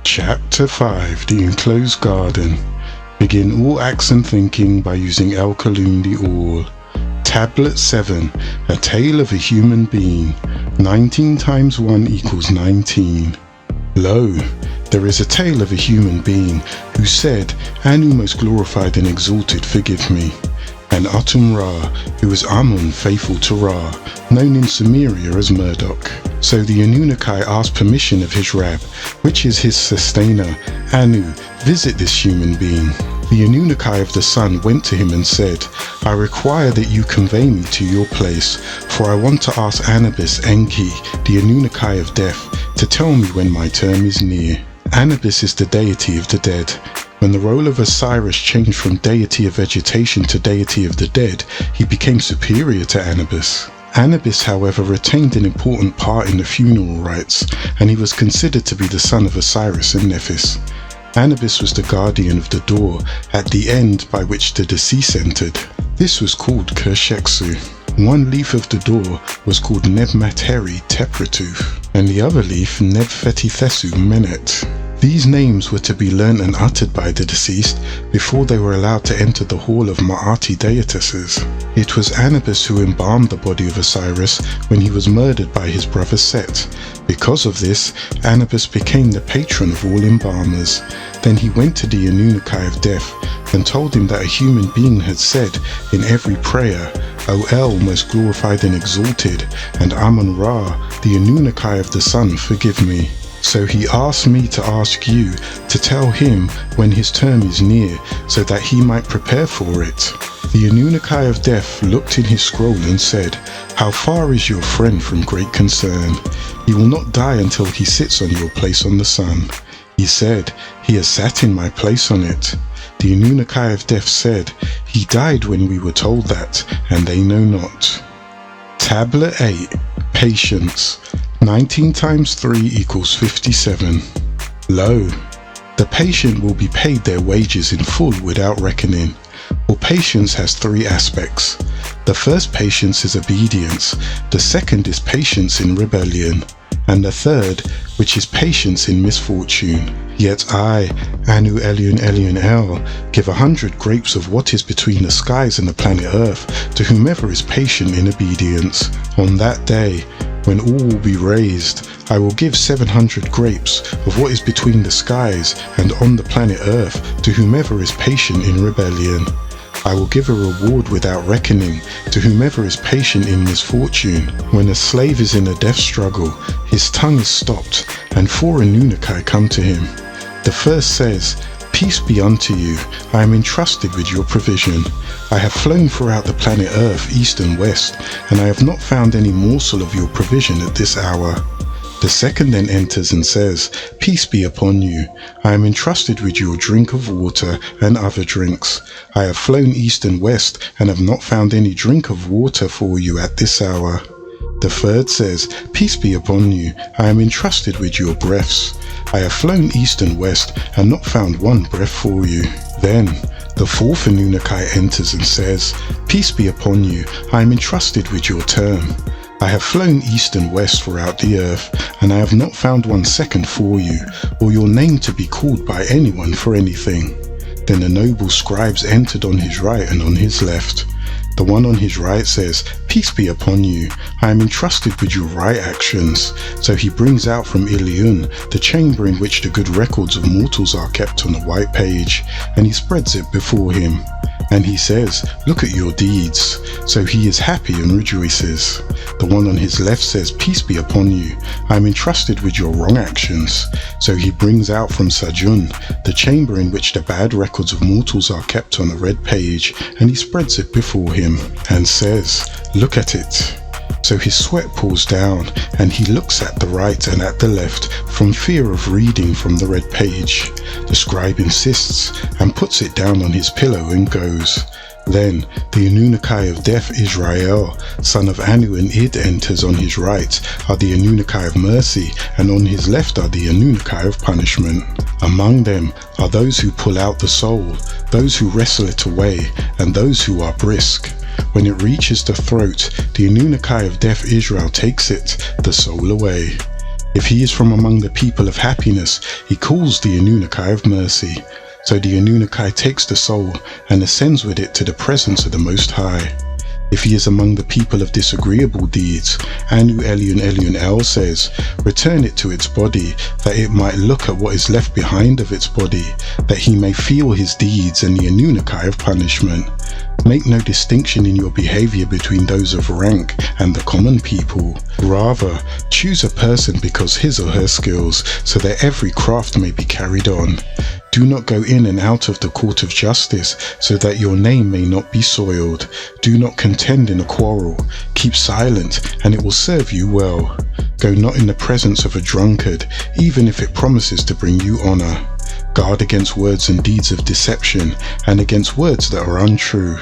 Chapter 5, The Enclosed Garden. Begin all acts and thinking by using Al-Kalun the All. Tablet 7, A Tale of a Human Being. 19 times 1 equals 19. Lo, there is a tale of a human being who said, Anu most glorified and exalted, forgive me. And Atum-Ra, who was Amun, faithful to Ra, known in Sumeria as Murdoch. So the Anunnaki asked permission of his Rab, which is his sustainer, Anu, visit this human being. The Anunnaki of the sun went to him and said, I require that you convey me to your place, for I want to ask Anubis Enki, the Anunnaki of death, to tell me when my term is near. Anubis is the deity of the dead. When the role of Osiris changed from deity of vegetation to deity of the dead, he became superior to Anubis. Anubis, however, retained an important part in the funeral rites, and he was considered to be the son of Osiris and Nephis. Anubis was the guardian of the door at the end by which the deceased entered. This was called Kersheksu. One leaf of the door was called Nebmateri Tepretuth, and the other leaf Nebfetithesu Menet. These names were to be learnt and uttered by the deceased before they were allowed to enter the hall of Ma'ati deities. It was Anubis who embalmed the body of Osiris when he was murdered by his brother Set. Because of this, Anubis became the patron of all embalmers. Then he went to the Anunnaki of death and told him that a human being had said in every prayer, O El, most glorified and exalted, and Amun-Ra, the Anunnaki of the sun, forgive me. So he asked me to ask you to tell him when his term is near, so that he might prepare for it. The Anunnaki of death looked in his scroll and said, How far is your friend from great concern? He will not die until he sits on your place on the sun. He said, He has sat in my place on it. The Anunnaki of death said, He died when we were told that, and they know not. Tablet 8, Patience. 19 times 3 equals 57. Lo, the patient will be paid their wages in full without reckoning. For patience has 3 aspects. The first patience is obedience, the second is patience in rebellion, and the third, which is patience in misfortune. Yet I, Anu Elion Elion El, give 100 grapes of what is between the skies and the planet Earth to whomever is patient in obedience. On that day, when all will be raised, I will give 700 grapes of what is between the skies and on the planet Earth to whomever is patient in rebellion. I will give a reward without reckoning to whomever is patient in misfortune. When a slave is in a death struggle, his tongue is stopped, and 4 Anunnaki come to him. The first says, Peace be unto you, I am entrusted with your provision. I have flown throughout the planet Earth, east and west, and I have not found any morsel of your provision at this hour. The second then enters and says, Peace be upon you, I am entrusted with your drink of water and other drinks. I have flown east and west, and have not found any drink of water for you at this hour. The third says, Peace be upon you, I am entrusted with your breaths. I have flown east and west, and not found one breath for you. Then the fourth Anunnaki enters and says, Peace be upon you, I am entrusted with your term. I have flown east and west throughout the earth, and I have not found 1 second for you, or your name to be called by anyone for anything. Then the noble scribes entered on his right and on his left. The one on his right says, Peace be upon you, I am entrusted with your right actions. So he brings out from Ilion the chamber in which the good records of mortals are kept on a white page, and he spreads it before him. And he says, Look at your deeds. So he is happy and rejoices. The one on his left says, Peace be upon you, I am entrusted with your wrong actions. So he brings out from Sajun the chamber in which the bad records of mortals are kept on a red page, and he spreads it before him, and says, Look at it. So his sweat pours down, and he looks at the right and at the left from fear of reading from the red page. The scribe insists and puts it down on his pillow and goes. Then the Anunnaki of death Israel, son of Anu and Id, enters. On his right are the Anunnaki of mercy, and on his left are the Anunnaki of punishment. Among them are those who pull out the soul, those who wrestle it away, and those who are brisk. When it reaches the throat, the Anunnaki of death Israel takes it, the soul away. If he is from among the people of happiness, he calls the Anunnaki of mercy. So the Anunnaki takes the soul and ascends with it to the presence of the Most High. If he is among the people of disagreeable deeds, Anu Elion Elion El says, return it to its body, that it might look at what is left behind of its body, that he may feel his deeds and the Anunnaki of punishment. Make no distinction in your behavior between those of rank and the common people. Rather, choose a person because his or her skills, so that every craft may be carried on. Do not go in and out of the court of justice, so that your name may not be soiled. Do not contend in a quarrel. Keep silent, and it will serve you well. Go not in the presence of a drunkard, even if it promises to bring you honor. Guard against words and deeds of deception, and against words that are untrue.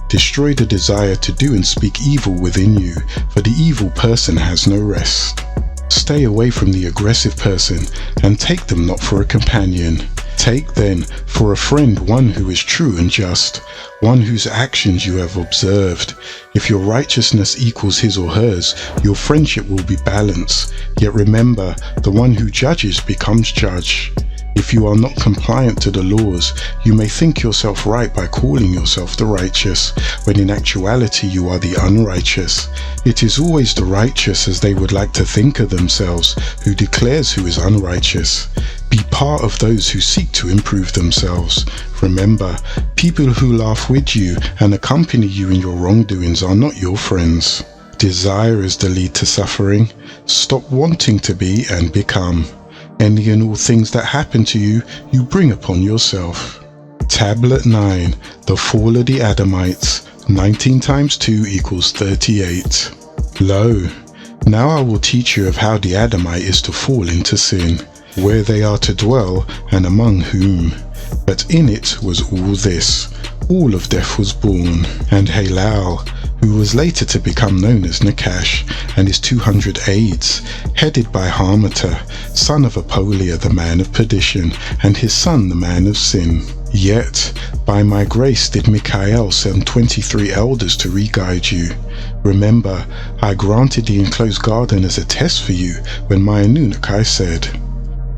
Destroy the desire to do and speak evil within you, for the evil person has no rest. Stay away from the aggressive person, and take them not for a companion. Take then for a friend one who is true and just, one whose actions you have observed. If your righteousness equals his or hers, your friendship will be balanced. Yet remember, the one who judges becomes judge. If you are not compliant to the laws, you may think yourself right by calling yourself the righteous, when in actuality you are the unrighteous. It is always the righteous, as they would like to think of themselves, who declares who is unrighteous. Be part of those who seek to improve themselves. Remember, people who laugh with you and accompany you in your wrongdoings are not your friends. Desire is the lead to suffering. Stop wanting to be and become. Any and all things that happen to you, you bring upon yourself. Tablet 9. The Fall of the Adamites. 19 times 2 equals 38. Lo, now I will teach you of how the Adamite is to fall into sin, where they are to dwell, and among whom. But in it was all this. All of death was born, and Halal, who was later to become known as Nakash, and his 200 aides, headed by Harmata, son of Apolia, the man of perdition, and his son, the man of sin. Yet, by my grace did Michael send 23 elders to re-guide you. Remember, I granted the enclosed garden as a test for you, when my Anunnaki said,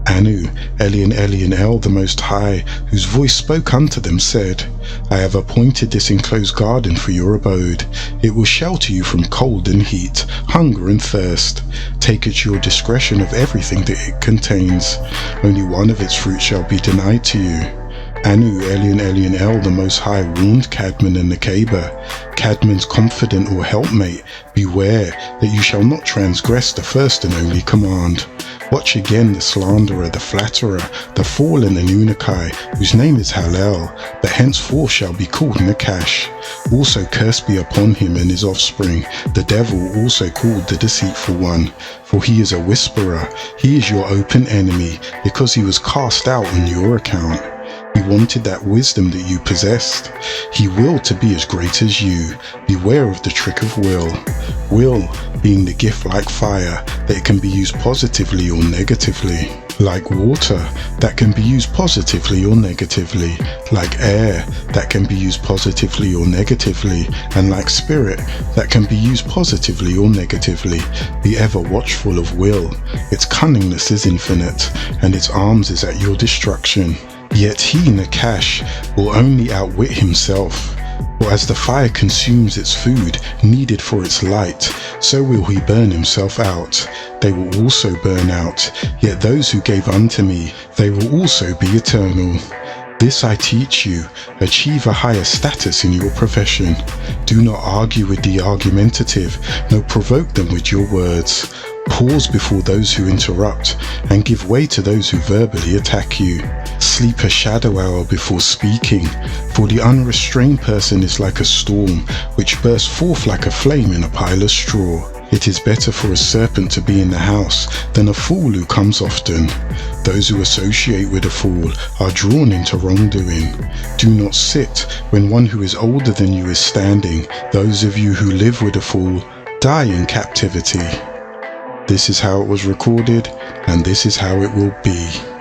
Anu, Elion Elion El, the Most High, whose voice spoke unto them, said, I have appointed this enclosed garden for your abode. It will shelter you from cold and heat, hunger and thirst. Take at your discretion of everything that it contains. Only one of its fruits shall be denied to you. Anu, Elion Elion El, the Most High, warned Cadman and Nakeba, Cadman's confidant or helpmate, beware that you shall not transgress the first and only command. Watch again the slanderer, the flatterer, the fallen Anunnaki, whose name is Halal, that henceforth shall be called Nakash. Also cursed be upon him and his offspring, the devil also called the deceitful one, for he is a whisperer. He is your open enemy, because he was cast out on your account. He wanted that wisdom that you possessed. He willed to be as great as you. Beware of the trick of will. Will being the gift like fire, that it can be used positively or negatively. Like water, that can be used positively or negatively. Like air, that can be used positively or negatively. And like spirit, that can be used positively or negatively. Be ever watchful of will. Its cunningness is infinite, and its arms is at your destruction. Yet he, Nakash, will only outwit himself. For as the fire consumes its food needed for its light, so will he burn himself out. They will also burn out, yet those who gave unto me, they will also be eternal. This I teach you, achieve a higher status in your profession. Do not argue with the argumentative, nor provoke them with your words. Pause before those who interrupt, and give way to those who verbally attack you. Sleep a shadow hour before speaking, for the unrestrained person is like a storm, which bursts forth like a flame in a pile of straw. It is better for a serpent to be in the house than a fool who comes often. Those who associate with a fool are drawn into wrongdoing. Do not sit when one who is older than you is standing. Those of you who live with a fool die in captivity. This is how it was recorded, and this is how it will be.